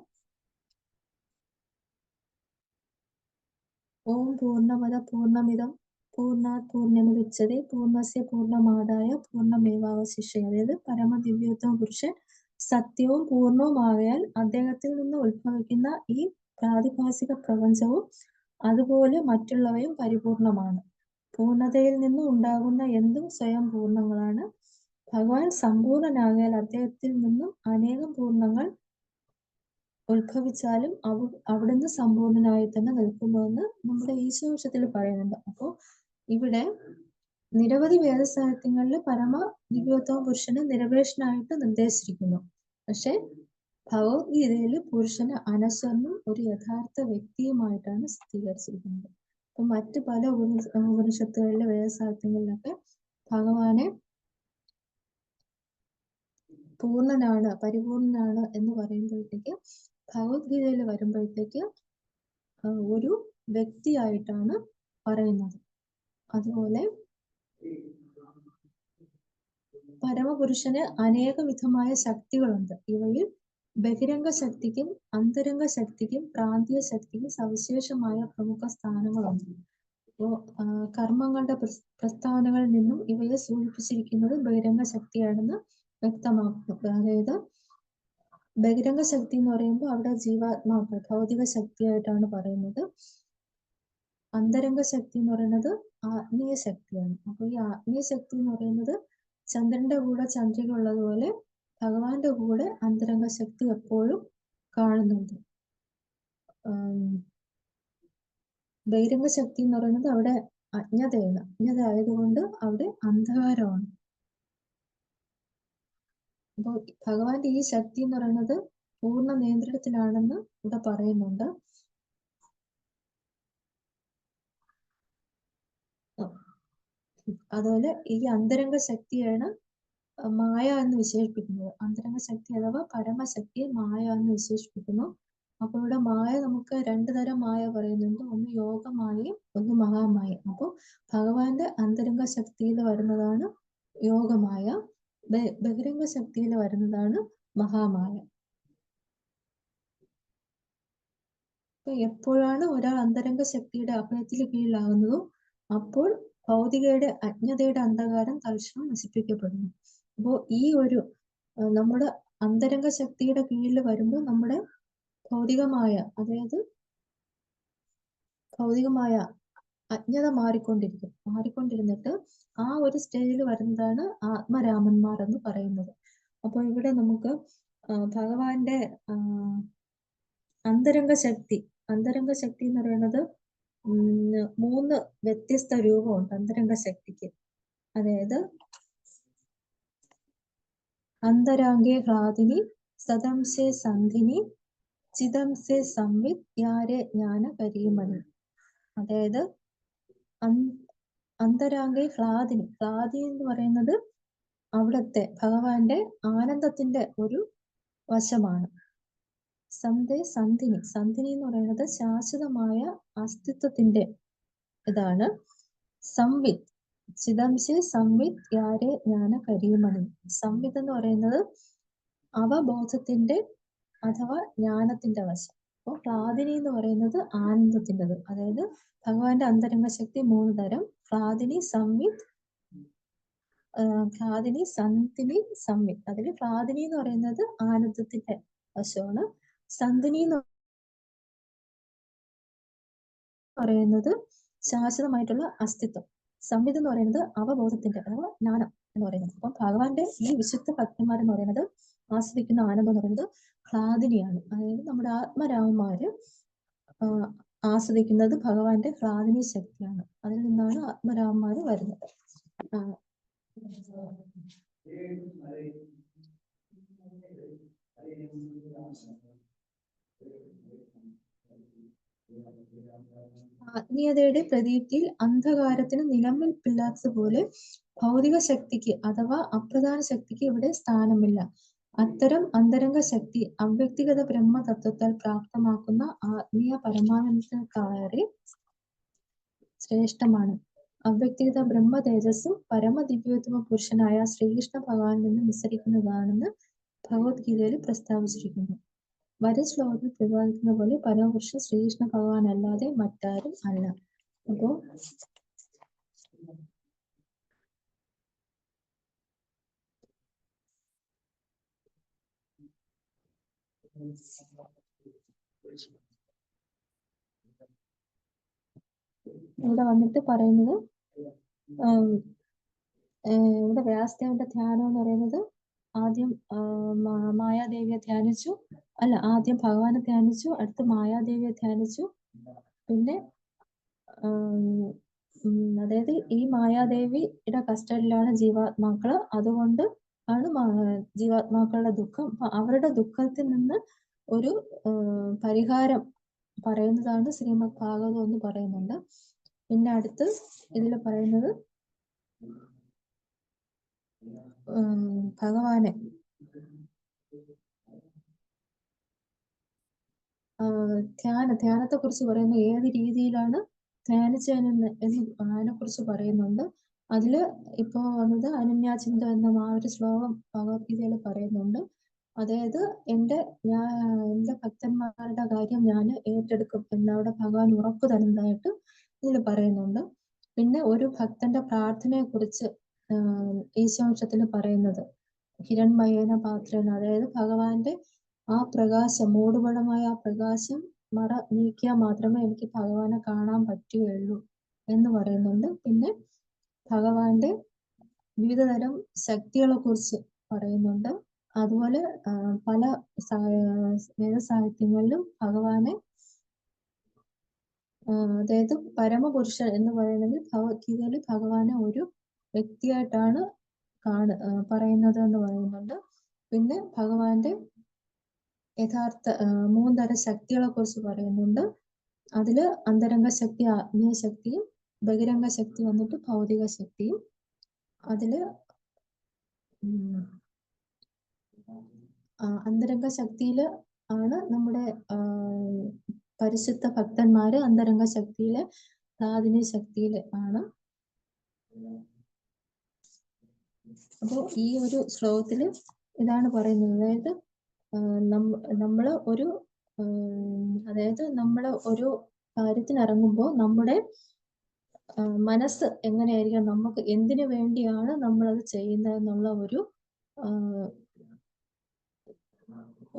ഓം പൂർണ്ണമദ പൂർണ്ണമിദം പൂർണ്ണാത് പൂർണ്ണമുദച്യതേ പൂർണ്ണസ്യ പൂർണ്ണമാദായ പൂർണ്ണമേവാവശിഷ്യതേ. അതായത് പരമദിവ്യോത്തമ പുരുഷൻ സത്യവും പൂർണ്ണവുമാകയാൽ അദ്ദേഹത്തിൽ നിന്ന് ഉത്ഭവിക്കുന്ന ഈ പ്രാതിഭാസിക പ്രപഞ്ചവും അതുപോലെ മറ്റുള്ളവയും പരിപൂർണമാണ്. പൂർണ്ണതയിൽ നിന്നും ഉണ്ടാകുന്ന എന്തും സ്വയം പൂർണ്ണങ്ങളാണ്. ഭഗവാൻ സമ്പൂർണനാകയാൽ അദ്ദേഹത്തിൽ നിന്നും അനേകം പൂർണ്ണങ്ങൾ ഉത്ഭവിച്ചാലും അവിടുന്ന് സമ്പൂർണനായി തന്നെ നിൽക്കുന്നുവെന്ന് നമ്മുടെ ഈശോംശത്തിൽ പറയുന്നുണ്ട്. അപ്പോൾ ഇവിടെ നിരവധി വേദസാഹിത്യങ്ങളിൽ പരമ ദിവ്യോത്തമ പുരുഷനെ നിരപേക്ഷനായിട്ട് നിർദ്ദേശിച്ചിരിക്കുന്നു. പക്ഷെ ഭഗവത്ഗീതയിൽ പുരുഷനെ അനശ്വരനും ഒരു യഥാർത്ഥ വ്യക്തിയുമായിട്ടാണ് സ്ഥിരീകരിച്ചിരിക്കുന്നത്. അപ്പൊ മറ്റു പല ഉപനിഷത്തുകളിലെ വേദസാഹിത്യങ്ങളിലൊക്കെ ഭഗവാനെ പൂർണ്ണനാണ്, പരിപൂർണനാണ് എന്ന് പറയുമ്പോഴത്തേക്ക് ഭഗവത്ഗീതയിൽ വരുമ്പോഴത്തേക്ക് ഒരു വ്യക്തിയായിട്ടാണ് പറയുന്നത്. അതുപോലെ പരമപുരുഷന് അനേക വിധമായ ശക്തികളുണ്ട്. ഇവയിൽ ബഹിരംഗ ശക്തിക്കും അന്തരംഗ ശക്തിക്കും പ്രാന്തീയ ശക്തിക്കും സവിശേഷമായ പ്രമുഖ സ്ഥാനങ്ങളുണ്ട്. അപ്പോൾ കർമ്മങ്ങളുടെ പ്രസ്താവനകളിൽ നിന്നും ഇവയെ സൂചിപ്പിച്ചിരിക്കുന്നത് ബഹിരംഗ ശക്തിയാണെന്ന് വ്യക്തമാക്കുന്നു. അതായത് ബഹിരംഗ ശക്തി എന്ന് പറയുമ്പോൾ അവിടെ ജീവാത്മാക്കൾ ഭൗതിക ശക്തിയായിട്ടാണ് പറയുന്നത്. അന്തരംഗ ശക്തി എന്ന് പറയുന്നത് ആത്മീയ ശക്തിയാണ്. അപ്പോൾ ഈ ആത്മീയ ശക്തി എന്ന് പറയുന്നത് ചന്ദ്രന്റെ കൂടെ ചന്ദ്രിക ഉള്ളതുപോലെ ഭഗവാന്റെ കൂടെ അന്തരംഗ ശക്തി എപ്പോഴും കാണുന്നുണ്ട്. ബഹിരംഗ ശക്തി എന്ന് പറയുന്നത് അവിടെ അജ്ഞതയാണ്. അജ്ഞത ആയതുകൊണ്ട് അവിടെ അന്ധകാരമാണ്. അപ്പോൾ ഭഗവാന്റെ ഈ ശക്തി എന്ന് പറയുന്നത് പൂർണ്ണ നിയന്ത്രണത്തിലാണെന്ന് ഇവിടെ പറയുന്നുണ്ട്. അതുപോലെ ഈ അന്തരംഗ ശക്തിയാണ് മായ എന്ന് വിശേഷിപ്പിക്കുന്നത്. അന്തരംഗ ശക്തി അഥവാ പരമശക്തിയെ മായ എന്ന് വിശേഷിപ്പിക്കുന്നു. അപ്പൊ ഇവിടെ മായ നമുക്ക് രണ്ടു തരം മായ പറയുന്നുണ്ട്. ഒന്ന് യോഗമായയും ഒന്ന് മഹാമായയും. അപ്പോൾ ഭഗവാന്റെ അന്തരംഗ ശക്തിയിൽ വരുന്നതാണ് യോഗമായ, ബഹിരംഗ ശക്തിയിൽ വരുന്നതാണ് മഹാമായ. അപ്പൊ എപ്പോഴാണ് ഒരാൾ അന്തരംഗ ശക്തിയുടെ അഭയത്തിന് കീഴിലാകുന്നതോ അപ്പോൾ ഭൗതികയുടെ അജ്ഞതയുടെ അന്ധകാരം തൽക്ഷണം നശിപ്പിക്കപ്പെടുന്നു. അപ്പോൾ ഈ ഒരു നമ്മുടെ അന്തരംഗ ശക്തിയുടെ കീഴിൽ വരുമ്പോൾ നമ്മുടെ ഭൗതികമായ അജ്ഞത മാറിക്കൊണ്ടിരുന്നിട്ട് ആ ഒരു സ്റ്റേജിൽ വരുന്നതാണ് ആത്മരാമന്മാർ എന്ന് പറയുന്നത്. അപ്പോൾ ഇവിടെ നമുക്ക് ഭഗവാന്റെ അന്തരംഗ ശക്തി എന്ന് പറയുന്നത് 3 വ്യത്യസ്ത രൂപമുണ്ട് അന്തരംഗ ശക്തിക്ക്. അതായത് അന്തരാംഗേ ഹ്ലാദിനി, സദംസേ സന്ധിനി, ചിദംസേ സംവിത്, യാരെ ജ്ഞാന കരീമണി. അതായത് അന്തരാംഗേ ഹ്ലാദിനി എന്ന് പറയുന്നത് അവിടുത്തെ ഭഗവാന്റെ ആനന്ദത്തിന്റെ ഒരു വശമാണ്. സന്ധിനി എന്ന് പറയുന്നത് ശാശ്വതമായ അസ്തിത്വത്തിന്റെ ഇതാണ്. സംവിത് ചിദംസേ സംവിത് യാരെ ജ്ഞാന കരീമണി. സംവിത് എന്ന് പറയുന്നത് അവബോധത്തിന്റെ അഥവാ ജ്ഞാനത്തിന്റെ വശം. അപ്പോൾ ഹ്ലാദിനി എന്ന് പറയുന്നത് ആനന്ദത്തിൻ്റെത്. അതായത് ഭഗവാന്റെ അന്തരംഗ ശക്തി 3 തരം: ഹ്ലാദിനി, സംവിത്, സന്ധിനി, സംവിത്. അതിൽ ഹ്ലാദിനി എന്ന് പറയുന്നത് ആനന്ദത്തിന്റെ വശമാണ്. സന്ധിനി എന്ന് പറയുന്നത് ശാശ്വതമായിട്ടുള്ള അസ്തിത്വം. സംവിത് എന്ന് പറയുന്നത് അവബോധത്തിന്റെ അഥവാ ജ്ഞാനം എന്ന് പറയുന്നത്. അപ്പം ഭഗവാന്റെ ഈ വിശുദ്ധ ഭക്തന്മാർ എന്ന് പറയുന്നത് ആസ്വദിക്കുന്ന ആനന്ദം എന്ന് പറയുന്നത് ഹ്ലാദിനിയാണ്. അതായത് നമ്മുടെ ആത്മരാമന്മാര് ആസ്വദിക്കുന്നത് ഭഗവാന്റെ ഹ്ലാദിനി ശക്തിയാണ്. അതിൽ നിന്നാണ് ആത്മരാമന്മാര് വരുന്നത്. ആത്മീയതയുടെ പ്രതീതിയിൽ അന്ധകാരത്തിന് നിലനിൽപ്പില്ലാത്തതുപോലെ ഭൗതിക ശക്തിക്ക് അഥവാ അപ്രധാന ശക്തിക്ക് ഇവിടെ സ്ഥാനമില്ല. അത്തരം അന്തരംഗ ശക്തി അവ്യക്തിഗത ബ്രഹ്മതത്വത്താൽ പ്രാപ്തമാക്കുന്ന ആത്മീയ പരമാനന്ദക്കാരെ ശ്രേഷ്ഠമാണ്. അവ്യക്തിഗത ബ്രഹ്മ തേജസ്സും പരമദിവ്യോത്തമ പുരുഷനായ ശ്രീകൃഷ്ണ ഭഗവാനിൽ നിന്ന് വിസരിക്കുന്നതാണെന്ന് ഭഗവത്ഗീതയിൽ പ്രസ്താവിച്ചിരിക്കുന്നു. വരും ശ്ലോകത്തിൽ പ്രതിപാദിക്കുന്ന പോലെ പരമപുരുഷൻ ശ്രീകൃഷ്ണ ഭഗവാൻ അല്ലാതെ മറ്റാരും അല്ല. അപ്പോ ഇവിടെ വന്നിട്ട് പറയുന്നത് ഇവിടെ വ്യാസദേവന്റെ ധ്യാനം എന്ന് പറയുന്നത് ആദ്യം മായാദേവിയെ ധ്യാനിച്ചു, ആദ്യം ഭഗവാനെ ധ്യാനിച്ചു, അടുത്ത് മായാദേവിയെ ധ്യാനിച്ചു, പിന്നെ അതായത് ഈ മായാദേവിയുടെ കസ്റ്റഡിയിലാണ് ജീവാത്മാക്കള്, അതുകൊണ്ട് ആണ് ജീവാത്മാക്കളുടെ ദുഃഖം. അപ്പൊ അവരുടെ ദുഃഖത്തിൽ നിന്ന് ഒരു പരിഹാരം പറയുന്നതാണ് ശ്രീമദ് ഭാഗവതം എന്ന് പറയുന്നുണ്ട്. പിന്നെ അടുത്ത് ഇതിൽ പറയുന്നത് ഭഗവാനെ ധ്യാനത്തെ കുറിച്ച് പറയുന്ന ഏത് രീതിയിലാണ് ധ്യാനിച്ചതെന്ന് അതിനെ കുറിച്ച് പറയുന്നുണ്ട്. അതില് ഇപ്പോ വന്നത് അനന്യാചിന്ത എന്ന ആ ഒരു ശ്ലോകം ഭഗവത്ഗീതയിൽ പറയുന്നുണ്ട്. അതായത് എന്റെ ഭക്തന്മാരുടെ കാര്യം ഞാൻ ഏറ്റെടുക്കും എന്നവിടെ ഭഗവാൻ ഉറപ്പ് തരുന്നതായിട്ട് ഇതിൽ പറയുന്നുണ്ട്. പിന്നെ ഒരു ഭക്തന്റെ പ്രാർത്ഥനയെ കുറിച്ച് ഈശോംശത്തിൽ പറയുന്നത് ഹിരൺമയേന പാത്രേന, അതായത് ഭഗവാന്റെ ആ പ്രകാശം, മൂടുപടമായ ആ പ്രകാശം മറ നീക്കിയാൽ മാത്രമേ എനിക്ക് ഭഗവാനെ കാണാൻ പറ്റുകയുള്ളൂ എന്ന് പറയുന്നുണ്ട്. പിന്നെ ഭഗവാന്റെ വിവിധതരം ശക്തികളെ കുറിച്ച് പറയുന്നുണ്ട്. അതുപോലെ പല വേദസാഹിത്യങ്ങളിലും ഭഗവാനെ അതായത് പരമപുരുഷൻ എന്ന് പറയുന്നത് ഭഗവത്ഗീതയിൽ ഭഗവാനെ ഒരു വ്യക്തിയായിട്ടാണ് പറയുന്നത് എന്ന് പറയുന്നുണ്ട്. പിന്നെ ഭഗവാന്റെ യഥാർത്ഥ 3 തരം ശക്തികളെ കുറിച്ച് പറയുന്നുണ്ട്. അതില് അന്തരംഗ ശക്തി ആത്മീയ ശക്തിയും, ബഹിരംഗ ശക്തി വന്നിട്ട് ഭൗതിക ശക്തിയും. അതില് അന്തരംഗ ശക്തിയില് ആണ് നമ്മുടെ പരിശുദ്ധ ഭക്തന്മാര്, അന്തരംഗ ശക്തിയിലെ സാധന ശക്തിയില് ആണ്. അപ്പോൾ ഈ ഒരു ശ്ലോകത്തില് ഇതാണ് പറയുന്നത്. അതായത് നമ്മള് ഒരു കാര്യത്തിന് ഇറങ്ങുമ്പോൾ നമ്മുടെ മനസ്സ് എങ്ങനെയായിരിക്കണം, നമുക്ക് എന്തിനു വേണ്ടിയാണ് നമ്മളത് ചെയ്യുന്നത് എന്നുള്ള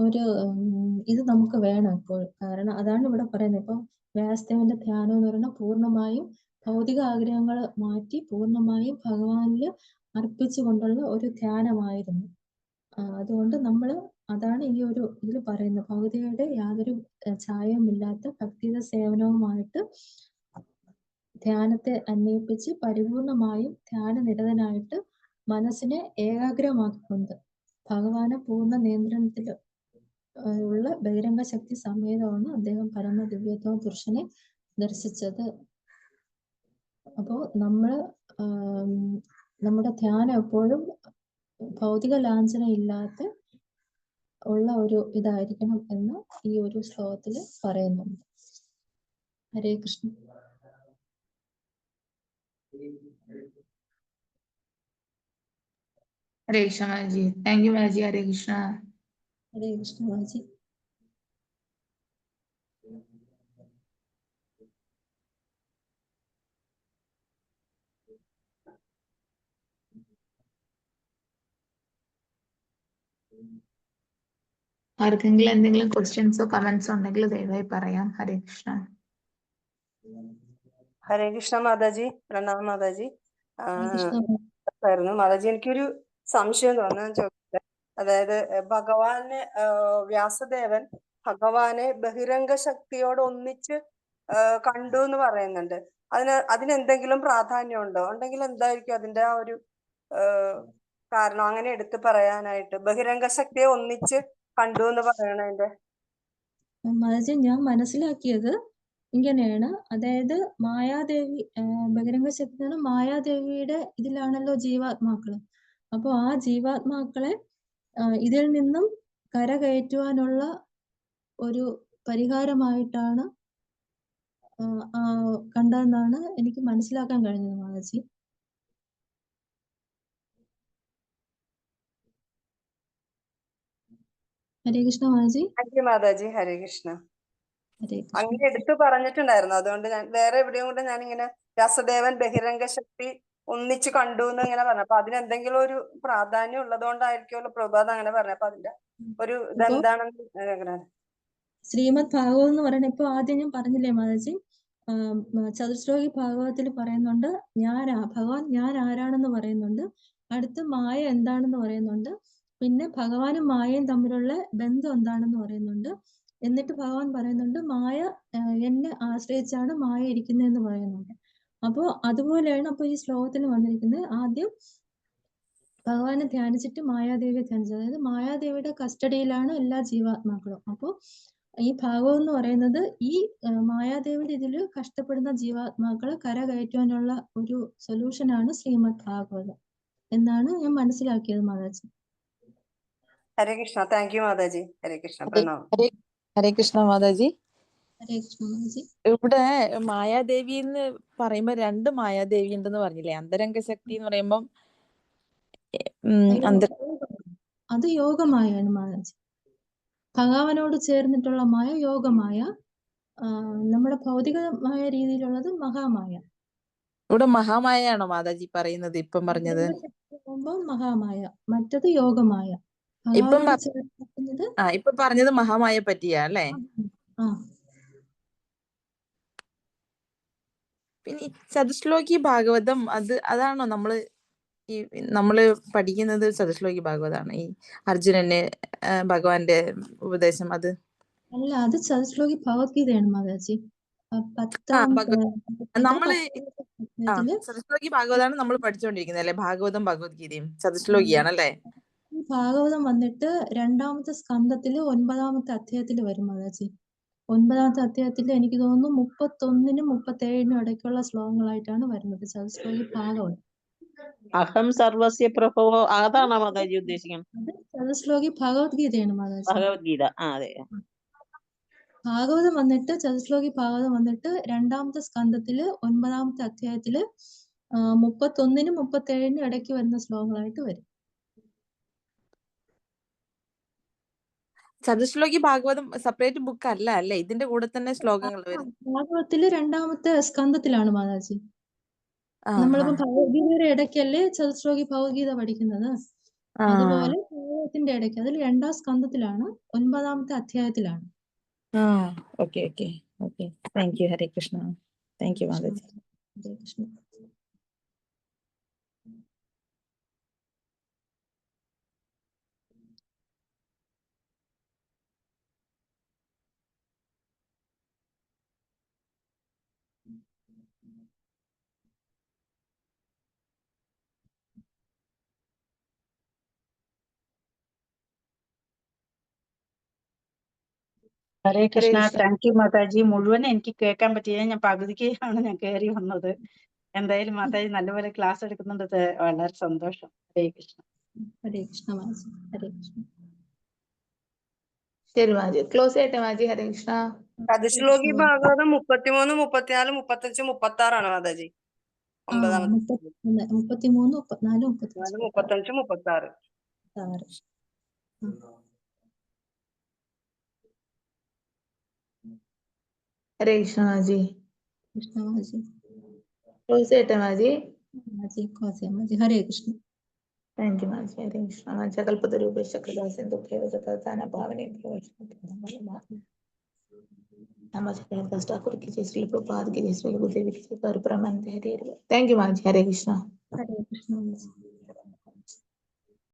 ഒരു ഇത് നമുക്ക് വേണം ഇപ്പോൾ. കാരണം അതാണ് ഇവിടെ പറയുന്നത്. ഇപ്പൊ വ്യാസദേവന്റെ ധ്യാനം എന്ന് പറയുന്നത് പൂർണ്ണമായും ഭൗതിക ആഗ്രഹങ്ങൾ മാറ്റി പൂർണ്ണമായും ഭഗവാനിൽ അർപ്പിച്ചുകൊണ്ടുള്ള ഒരു ധ്യാനമായിരുന്നു. അതുകൊണ്ട് അതാണ് ഈ ഒരു ഇതിൽ പറയുന്നത്. ഭൗതികയുടെ യാതൊരു ഛായവുമില്ലാത്ത ഭക്തിയുടെ സേവനവുമായിട്ട് ധ്യാനത്തെ അന്വയിപ്പിച്ച് പരിപൂർണമായും ധ്യാനനിരതനായിട്ട് മനസ്സിനെ ഏകാഗ്രമാക്കിക്കൊണ്ട് ഭഗവാനെ പൂർണ്ണ നിയന്ത്രണത്തിൽ ഉള്ള ബഹിരംഗ ശക്തി സമേതമാണ് അദ്ദേഹം പരമദിവ്യോത്തമ പുരുഷനെ ദർശിച്ചത്. അപ്പോൾ നമ്മുടെ ധ്യാനം എപ്പോഴും ഭൗതിക ലാഞ്ചന ഇല്ലാത്ത ഉള്ള ഒരു ഇതായിരിക്കണം എന്ന് ഈ ഒരു ശ്ലോകത്തിൽ പറയുന്നുണ്ട്. ഹരേ കൃഷ്ണ. ഹരേ കൃഷ്ണ മാജി. താങ്ക് യു മാജി. ഹരേ കൃഷ്ണ. ഹരേ കൃഷ്ണ മാജി. ആർക്കെങ്കിലും എന്തെങ്കിലും ക്വസ്റ്റ്യൻസോ കമന്റ്സോ ഉണ്ടെങ്കിൽ ദയവായി പറയാം. ഹരേ കൃഷ്ണ. ഹരേ കൃഷ്ണ മാതാജി. പ്രണാം മാതാജി. മാതാജി, എനിക്കൊരു സംശയം തോന്നാൻ ചോദിച്ചത്, അതായത് ഭഗവാന് വ്യാസദേവൻ ഭഗവാനെ ബഹിരംഗ ശക്തിയോട് ഒന്നിച്ച് കണ്ടു എന്ന് പറയുന്നുണ്ട്. അതിനെന്തെങ്കിലും പ്രാധാന്യം ഉണ്ടോ? ഉണ്ടെങ്കിൽ എന്തായിരിക്കും അതിന്റെ ആ ഒരു കാരണം അങ്ങനെ എടുത്ത് പറയാനായിട്ട്, ബഹിരംഗ ശക്തിയെ ഒന്നിച്ച് കണ്ടു എന്ന് പറയണതിന്റെ? മാതാജി, ഞാൻ മനസ്സിലാക്കിയത് ഇങ്ങനെയാണ്. അതായത് മായാദേവി, ബഹിരംഗ ശക്തി മായാദേവിയുടെ ഇതിലാണല്ലോ ജീവാത്മാക്കള്. അപ്പൊ ആ ജീവാത്മാക്കളെ ഇതിൽ നിന്നും കരകയറ്റുവാനുള്ള ഒരു പരിഹാരമായിട്ടാണ് കണ്ടതെന്നാണ് എനിക്ക് മനസ്സിലാക്കാൻ കഴിഞ്ഞത് മാതാജി. ഹരേ കൃഷ്ണ മാതാജി. മാതാജി ഹരേ കൃഷ്ണ. ഹരേ കൃഷ്ണ. അങ്ങനെ എടുത്തു പറഞ്ഞിട്ടുണ്ടായിരുന്നു. അതുകൊണ്ട് ഞാൻ വേറെ എവിടെയും കൂടെ ഞാൻ ഇങ്ങനെ വ്യാസദേവൻ ബഹിരംഗ ശക്തി ഒന്നിച്ച് കണ്ടു എന്ന് ഇങ്ങനെ പറഞ്ഞു. അപ്പൊ അതിനെന്തെങ്കിലും ഒരു പ്രാധാന്യം ഉള്ളതുകൊണ്ടായിരിക്കുമല്ലോ പ്രഭാത് അങ്ങനെ പറഞ്ഞു. അപ്പൊ അതിന്റെ ഒരു ഇതെന്താണെന്ന് ശ്രീമദ് ഭാഗവതം എന്ന് പറയുന്നത് ഇപ്പൊ ആദ്യം ഞാൻ പറഞ്ഞില്ലേ മാതാജി, ചതുശ്ലോകി ഭാഗവതത്തിൽ പറയുന്നുണ്ട് ഭഗവാൻ ഞാൻ ആരാണെന്ന് പറയുന്നുണ്ട്. അടുത്ത് മായ എന്താണെന്ന് പറയുന്നുണ്ട്. പിന്നെ ഭഗവാനും മായയും തമ്മിലുള്ള ബന്ധം എന്താണെന്ന് പറയുന്നുണ്ട്. എന്നിട്ട് ഭഗവാൻ പറയുന്നുണ്ട് മായ എന്നെ ആശ്രയിച്ചാണ് മായ ഇരിക്കുന്നതെന്ന് പറയുന്നുണ്ട്. അപ്പോ അതുപോലെയാണ് അപ്പൊ ഈ ശ്ലോകത്തിൽ വന്നിരിക്കുന്നത്. ആദ്യം ഭഗവാനെ ധ്യാനിച്ചിട്ട് മായാദേവിയെ ധ്യാനിച്ചത്. അതായത് മായാദേവിയുടെ കസ്റ്റഡിയിലാണ് എല്ലാ ജീവാത്മാക്കളും. അപ്പോൾ ഈ ഭാഗവതം എന്ന് പറയുന്നത് ഈ മായാദേവിയുടെ ഇതില് കഷ്ടപ്പെടുന്ന ജീവാത്മാക്കളെ കരകയറ്റുവാനുള്ള ഒരു സൊല്യൂഷനാണ് ശ്രീമദ് ഭാഗവതം എന്നാണ് ഞാൻ മനസ്സിലാക്കിയത് മാതാജി. ഹരേ കൃഷ്ണ. താങ്ക് യു മാതാജി. ഹരേ കൃഷ്ണ. പ്രണാമം. ഹരേ കൃഷ്ണ മാതാജി. ഹരേ കൃഷ്ണ മാതാജി. ഇവിടെ മായാദേവി എന്ന് പറയുമ്പോ 2 മായാദേവി ഉണ്ടെന്ന് പറഞ്ഞില്ലേ? അന്തരംഗ ശക്തി എന്ന് പറയുമ്പം അത് യോഗമായാണ് മാതാജി. ഭഗവാനോട് ചേർന്നിട്ടുള്ള മായ യോഗമായ, നമ്മുടെ ഭൗതികമായ രീതിയിലുള്ളത് മഹാമായ. ഇവിടെ മഹാമായയാണോ മാതാജി പറയുന്നത് ഇപ്പം പറഞ്ഞത്? മഹാമായ, മറ്റത് യോഗമായ. ഇപ്പൊ പറഞ്ഞത് മഹാമായ പറ്റിയാ അല്ലേ? പിന്നെ ചതുശ്ലോകി ഭാഗവതം അതാണോ നമ്മള് പഠിക്കുന്നത്? ചതുശ്ലോകി ഭാഗവതാണ് ഈ അർജുനന് ഭഗവാന്റെ ഉപദേശം അത് അല്ല, അത് ചതുശ്ലോകി ഭഗവത്ഗീതയാണ് മാതാജി. നമ്മള് ചതുശ്ലോകി ഭാഗവതാണ് നമ്മൾ പഠിച്ചുകൊണ്ടിരിക്കുന്നത് അല്ലെ? ഭാഗവതം ഭഗവത്ഗീതയും ചതുശ്ലോകിയാണല്ലേ? ഭാഗവതം വന്നിട്ട് 2ാമത്തെ സ്കന്ധത്തില് 9ാമത്തെ അധ്യായത്തിൽ വരും മാതാജി. 9ാമത്തെ അധ്യായത്തിൽ എനിക്ക് തോന്നുന്നു 31-നും 37-നും ഇടയ്ക്കുള്ള ശ്ലോകങ്ങളായിട്ടാണ് വരുന്നത് ചതുശ്ലോകി ഭാഗവതം. അഹം സർവസ്യ പ്രഭവോ അതാണോ മാതാജി ഉദ്ദേശിക്കുന്നത്? ചതുശ്ലോകി ഭഗവത്ഗീതയാണ് മാതാജി. ഭഗവത്ഗീത. അതെ. ഭാഗവതം വന്നിട്ട് ചതുശ്ലോകി ഭാഗവതം വന്നിട്ട് 2ാമത്തെ സ്കന്ധത്തില് 9ാമത്തെ അധ്യായത്തില് 31-നും 37-നും ഇടയ്ക്ക് വരുന്ന ശ്ലോകങ്ങളായിട്ട് വരും. ചതുശ്ലോകി ഭാഗവതം സെപ്പറേറ്റ് ബുക്ക് അല്ല അല്ലേ? ഇതിന്റെ കൂടെ തന്നെ ശ്ലോകങ്ങൾ വരും. ഭാഗവതത്തില് 2ാമത്തെ സ്കന്ധത്തിലാണ് മാതാജി. നമ്മളിപ്പോ ഭഗവത്ഗീതയുടെ ഇടയ്ക്കല്ലേ ചതുശ്ലോകി ഭഗവത്ഗീത പഠിക്കുന്നത്. അതുപോലെ ഭാഗവതത്തിന്റെ ഇടയ്ക്ക് അതിൽ 2ാം സ്കന്ധത്തിലാണ്, 9ാമത്തെ അധ്യായത്തിലാണ്. Okay. Thank you. Hare Krishna. Thank you മാതാജി. ഹരേ കൃഷ്ണ. ഹരേ കൃഷ്ണ. താങ്ക് യു മാതാജി. മുഴുവൻ എനിക്ക് കേൾക്കാൻ പറ്റിയില്ല. ഞാൻ പകുതിക്കാണ് ഞാൻ കയറി വന്നത്. എന്തായാലും മാതാജി നല്ലപോലെ ക്ലാസ് എടുക്കുന്നുണ്ട്. വളരെ സന്തോഷം. ഹരേ കൃഷ്ണ. ഹരേ കൃഷ്ണ മാജി. ഹരേ കൃഷ്ണ. ശരി മാജി, ക്ലോസ് ചെയ്യട്ടെ മാജി. ഹരേ കൃഷ്ണ. ചതുശ്ലോകി ഭാഗവതം 33, 34, 35, 36 മാതാജി. 9ാമത്തെ 33, 34, 35, 36. ഹരേ കൃഷ്ണ മാജി. കൃഷ്ണ മാജി. ക്ലോസ് ചെയ്യട്ടെ മാജി. മാജി ക്ലോസ് ചെയ്യാം മാജി. ഹരേ കൃഷ്ണ. താങ്ക് യു മാജി. ഹരേ കൃഷ്ണ. കൽപ്പതരൂപേക്ഷ കൃതാസൻ ദുഃഖേവചന ഭാവനേ ठाकुर की जय, श्री प्रभुपाद की जय, श्री गुरुदेव की जय, पर ब्रह्मानंद हरे। थैंक यू माजी. हरे कृष्णा. हरे कृष्ण।